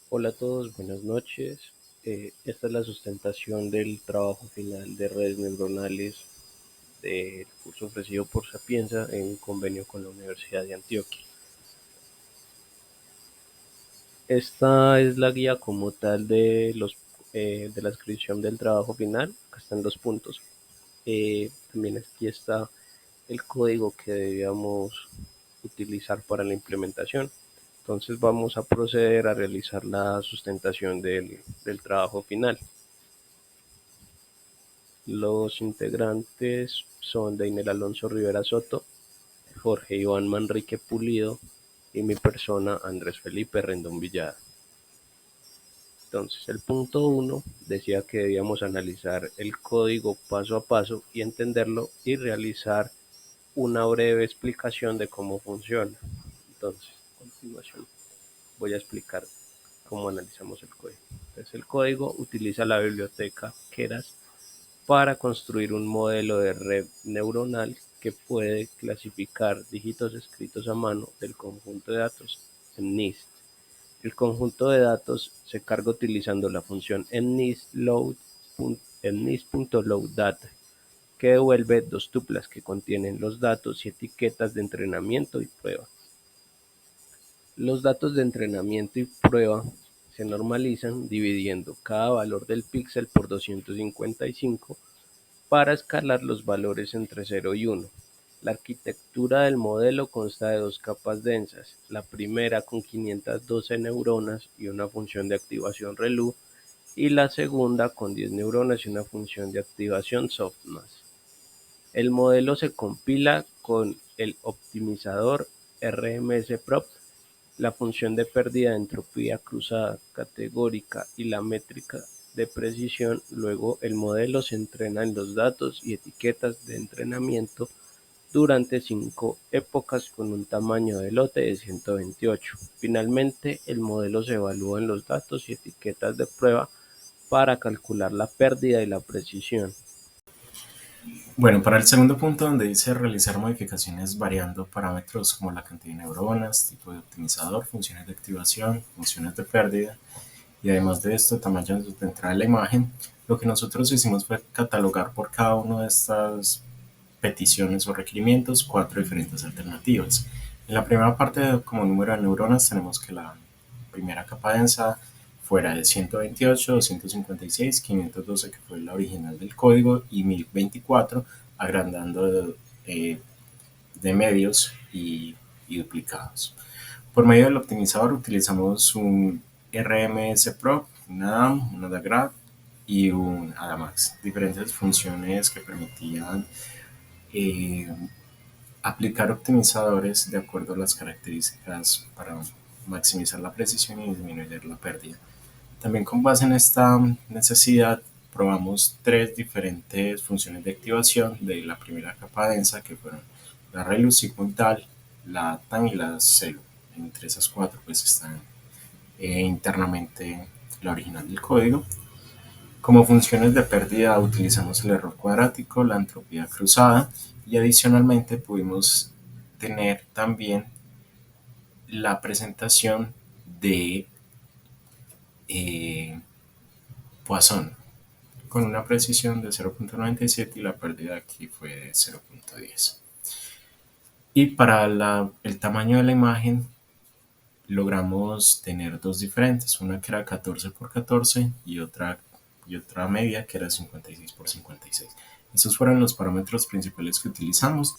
Hola a todos, buenas noches. Esta es la sustentación del trabajo final de redes neuronales del curso ofrecido por Sapienza en convenio con la Universidad de Antioquia. Esta es la guía como tal de la descripción del trabajo final. Acá están los puntos. También aquí está el código que debíamos utilizar para la implementación. Entonces vamos a proceder a realizar la sustentación del trabajo final. Los integrantes son Daniel Alonso Rivera Soto, Jorge Iván Manrique Pulido y mi persona Andrés Felipe Rendón Villada. Entonces, el punto uno decía que debíamos analizar el código paso a paso y entenderlo y realizar una breve explicación de cómo funciona. Entonces, a continuación voy a explicar cómo analizamos el código. Entonces, el código utiliza la biblioteca Keras para construir un modelo de red neuronal que puede clasificar dígitos escritos a mano del conjunto de datos en NIST. El conjunto de datos se carga utilizando la función mNIST.loadData, que devuelve dos tuplas que contienen los datos y etiquetas de entrenamiento y prueba. Los datos de entrenamiento y prueba se normalizan dividiendo cada valor del píxel por 255 para escalar los valores entre 0 y 1. La arquitectura del modelo consta de dos capas densas, la primera con 512 neuronas y una función de activación ReLU, y la segunda con 10 neuronas y una función de activación softmax. El modelo se compila con el optimizador RMS-Prop, la función de pérdida de entropía cruzada categórica y la métrica de precisión. Luego el modelo se entrena en los datos y etiquetas de entrenamiento durante 5 épocas con un tamaño de lote de 128. Finalmente, el modelo se evalúa en los datos y etiquetas de prueba para calcular la pérdida y la precisión. Bueno, para el segundo punto donde dice realizar modificaciones variando parámetros como la cantidad de neuronas, tipo de optimizador, funciones de activación, funciones de pérdida y además de esto tamaño de entrada de la imagen, lo que nosotros hicimos fue catalogar por cada una de estas peticiones o requerimientos cuatro diferentes alternativas. En la primera parte, como número de neuronas, tenemos que la primera capa densa fuera de 128, 256, 512, que fue la original del código, y 1024, agrandando de medios y duplicados. Por medio del optimizador utilizamos un RMS Pro, una DAM, una DAGRAD y un ADAMAX, diferentes funciones que permitían eh, aplicar optimizadores de acuerdo a las características para maximizar la precisión y disminuir la pérdida. También con base en esta necesidad probamos tres diferentes funciones de activación de la primera capa densa que fueron la ReLU segmental, la TAN y la CELU. Entre esas cuatro pues están internamente la original del código. Como funciones de pérdida utilizamos el error cuadrático, la entropía cruzada y adicionalmente pudimos tener también la presentación de eh, Poisson con una precisión de 0.97 y la pérdida aquí fue de 0.10. Y para el tamaño de la imagen logramos tener dos diferentes, una que era 14 por 14 y otra media que era 56 por 56. Esos fueron los parámetros principales que utilizamos.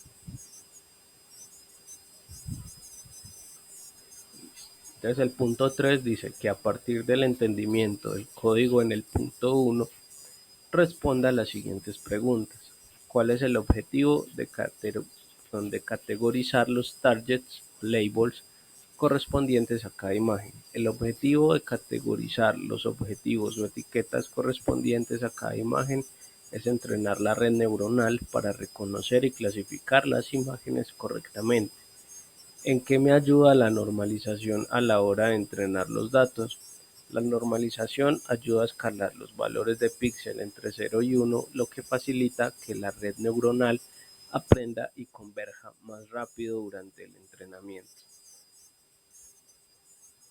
Entonces el punto 3 dice que a partir del entendimiento del código en el punto uno responda a las siguientes preguntas. ¿Cuál es el objetivo de categorizar los targets o labels correspondientes a cada imagen? El objetivo de categorizar los objetivos o etiquetas correspondientes a cada imagen es entrenar la red neuronal para reconocer y clasificar las imágenes correctamente. ¿En qué me ayuda la normalización a la hora de entrenar los datos? La normalización ayuda a escalar los valores de píxel entre 0 y 1, lo que facilita que la red neuronal aprenda y converja más rápido durante el entrenamiento.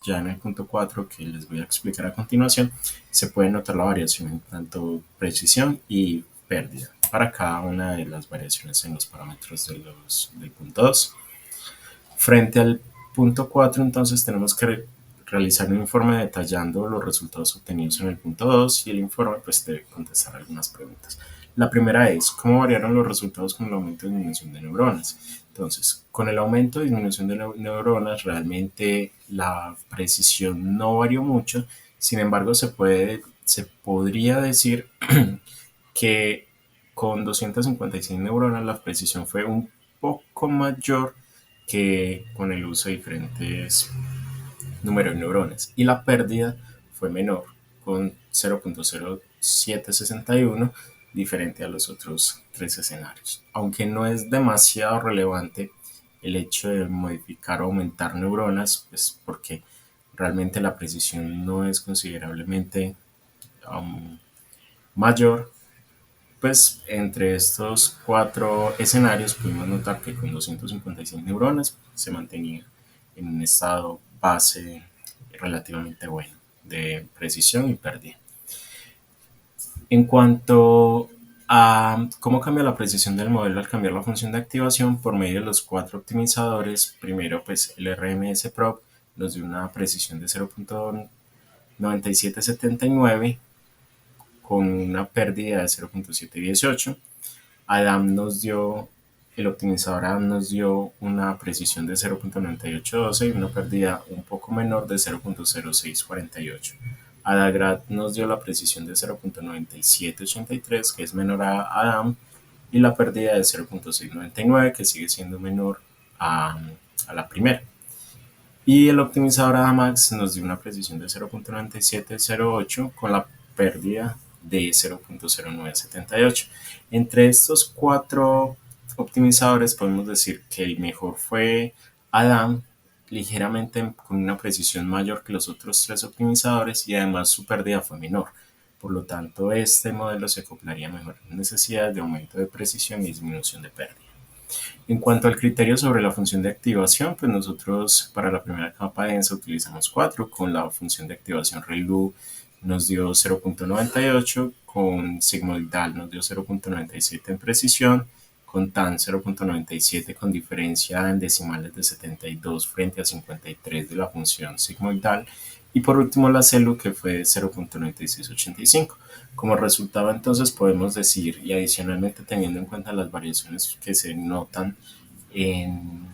ya en el punto 4 que les voy a explicar a continuación, se puede notar la variación en tanto precisión y pérdida para cada una de las variaciones en los parámetros del punto 2. Frente al punto 4, entonces tenemos que realizar un informe detallando los resultados obtenidos en el punto 2 y el informe pues debe contestar algunas preguntas. La primera es, ¿cómo variaron los resultados con el aumento y disminución de neuronas? Entonces, con el aumento y disminución de neuronas, realmente la precisión no varió mucho, sin embargo, se podría decir que con 256 neuronas la precisión fue un poco mayor que con el uso de diferentes números de neuronas y la pérdida fue menor con 0.0761 diferente a los otros tres escenarios. Aunque no es demasiado relevante el hecho de modificar o aumentar neuronas, pues porque realmente la precisión no es considerablemente mayor, pues entre estos cuatro escenarios pudimos notar que con 256 neuronas se mantenía en un estado base relativamente bueno de precisión y pérdida. En cuanto a cómo cambia la precisión del modelo al cambiar la función de activación por medio de los cuatro optimizadores, primero pues el RMS Prop nos dio una precisión de 0.9779 con una pérdida de 0.718. El optimizador Adam nos dio una precisión de 0.9812 y una pérdida un poco menor de 0.0648. Adagrad nos dio la precisión de 0.9783, que es menor a Adam, y la pérdida de 0.699, que sigue siendo menor a la primera. Y el optimizador ADAMAX nos dio una precisión de 0.9708 con la pérdida de 0.0978. Entre estos cuatro optimizadores podemos decir que el mejor fue Adam, ligeramente con una precisión mayor que los otros tres optimizadores y además su pérdida fue menor. Por lo tanto, este modelo se acoplaría mejor a las necesidades de aumento de precisión y disminución de pérdida. En cuanto al criterio sobre la función de activación, pues nosotros para la primera capa densa utilizamos 4, con la función de activación ReLU nos dio 0.98, con sigmoidal nos dio 0.97 en precisión, con TAN 0.97 con diferencia en decimales de 72 frente a 53 de la función sigmoidal, y por último la CELU que fue 0.9685. Como resultado entonces podemos decir, y adicionalmente teniendo en cuenta las variaciones que se notan en,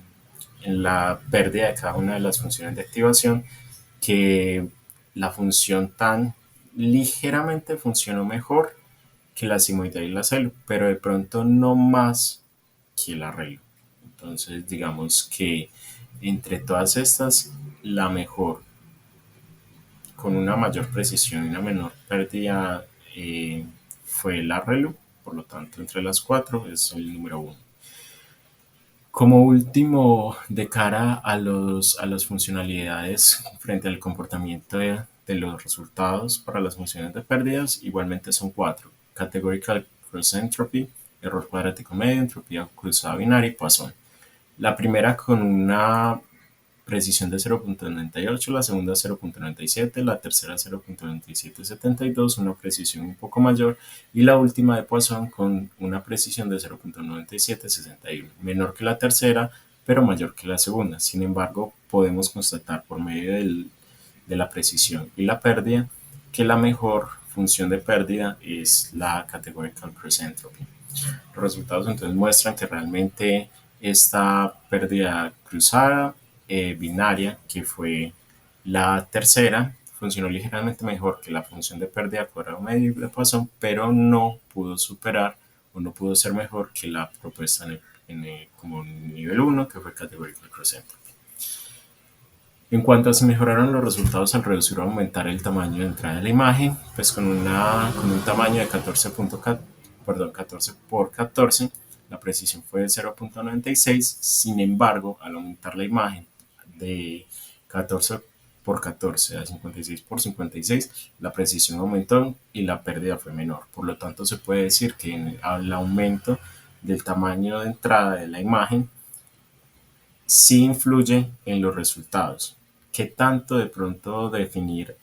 en la pérdida de cada una de las funciones de activación, que la función TAN ligeramente funcionó mejor que la sigmoidal y la CELU, pero de pronto no más que la ReLU. Entonces digamos que entre todas estas, la mejor con una mayor precisión y una menor pérdida fue la ReLU, por lo tanto entre las cuatro es el número uno. Como último, de cara a las funcionalidades frente al comportamiento de los resultados para las funciones de pérdidas, igualmente son cuatro: Categorical Cross Entropy, error cuadrático medio, entropía cruzada binaria y Poisson. La primera con una precisión de 0.98, la segunda 0.97, la tercera 0.9772, una precisión un poco mayor, y la última de Poisson con una precisión de 0.9761, menor que la tercera, pero mayor que la segunda. Sin embargo, podemos constatar por medio de la precisión y la pérdida que la mejor función de pérdida es la Categorical Cross Entropy. Los resultados entonces muestran que realmente esta pérdida cruzada binaria, que fue la tercera, funcionó ligeramente mejor que la función de pérdida cuadrado medio de Poisson, pero no pudo superar o no pudo ser mejor que la propuesta como nivel 1, que fue Categorical Cross Entropy. En cuanto a si mejoraron los resultados al reducir o aumentar el tamaño de entrada de la imagen, pues con un tamaño de 14 por 14, la precisión fue de 0.96. Sin embargo, al aumentar la imagen de 14 por 14 a 56 por 56, la precisión aumentó y la pérdida fue menor. Por lo tanto, se puede decir que el aumento del tamaño de entrada de la imagen sí influye en los resultados. qué tanto de pronto definir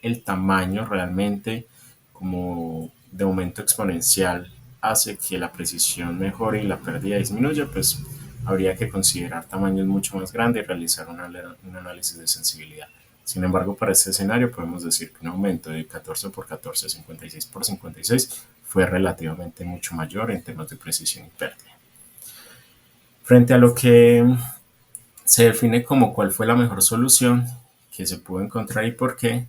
el tamaño realmente como de aumento exponencial hace que la precisión mejore y la pérdida disminuya, pues habría que considerar tamaños mucho más grandes y realizar un análisis de sensibilidad. Sin embargo, para este escenario podemos decir que un aumento de 14 por 14, 56 por 56 fue relativamente mucho mayor en temas de precisión y pérdida. Frente a lo que se define como cuál fue la mejor solución que se pudo encontrar y por qué.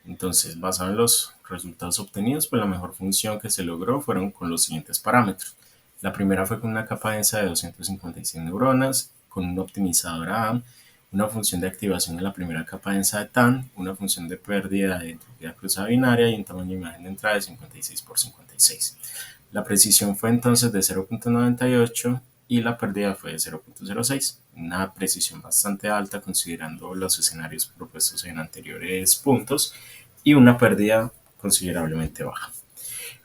Entonces, basado en los resultados obtenidos, pues la mejor función que se logró fueron con los siguientes parámetros. La primera fue con una capa densa de 256 neuronas, con un optimizador AM, una función de activación en la primera capa densa de TAN, una función de pérdida de entropía cruzada binaria y un tamaño de imagen de entrada de 56 por 56. La precisión fue entonces de 0.98 y la pérdida fue de 0.06, una precisión bastante alta considerando los escenarios propuestos en anteriores puntos y una pérdida considerablemente baja.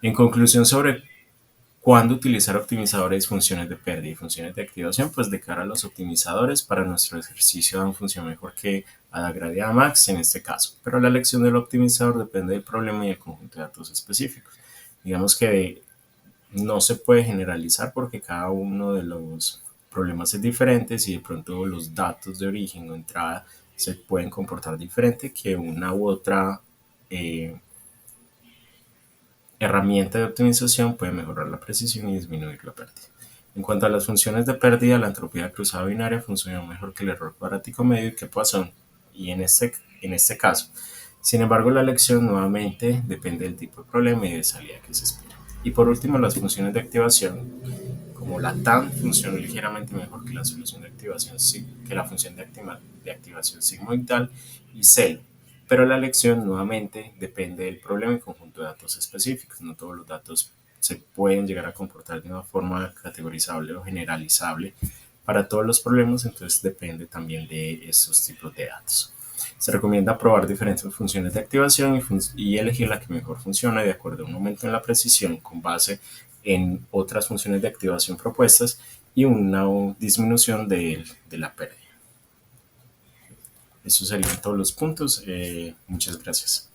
En conclusión sobre cuándo utilizar optimizadores, funciones de pérdida y funciones de activación, pues de cara a los optimizadores para nuestro ejercicio dan función mejor que Adagrad y Amax en este caso, pero la elección del optimizador depende del problema y del conjunto de datos específicos. Digamos que no se puede generalizar porque cada uno de los problemas es diferente y de pronto los datos de origen o entrada se pueden comportar diferente que una u otra eh, herramienta de optimización puede mejorar la precisión y disminuir la pérdida. En cuanto a las funciones de pérdida, la entropía cruzada binaria funciona mejor que el error cuadrático medio y que Poisson, y en este caso. Sin embargo, la elección nuevamente depende del tipo de problema y de salida que se espera. Y por último, las funciones de activación, como la TAN, funciona ligeramente mejor que la solución de activación, que la función de activación sigmoidal y celo. Pero la elección nuevamente depende del problema y conjunto de datos específicos. No todos los datos se pueden llegar a comportar de una forma categorizable o generalizable para todos los problemas, entonces depende también de estos tipos de datos. Se recomienda probar diferentes funciones de activación y elegir la que mejor funciona de acuerdo a un aumento en la precisión con base en otras funciones de activación propuestas y una disminución de la pérdida. Esos serían todos los puntos. Muchas gracias.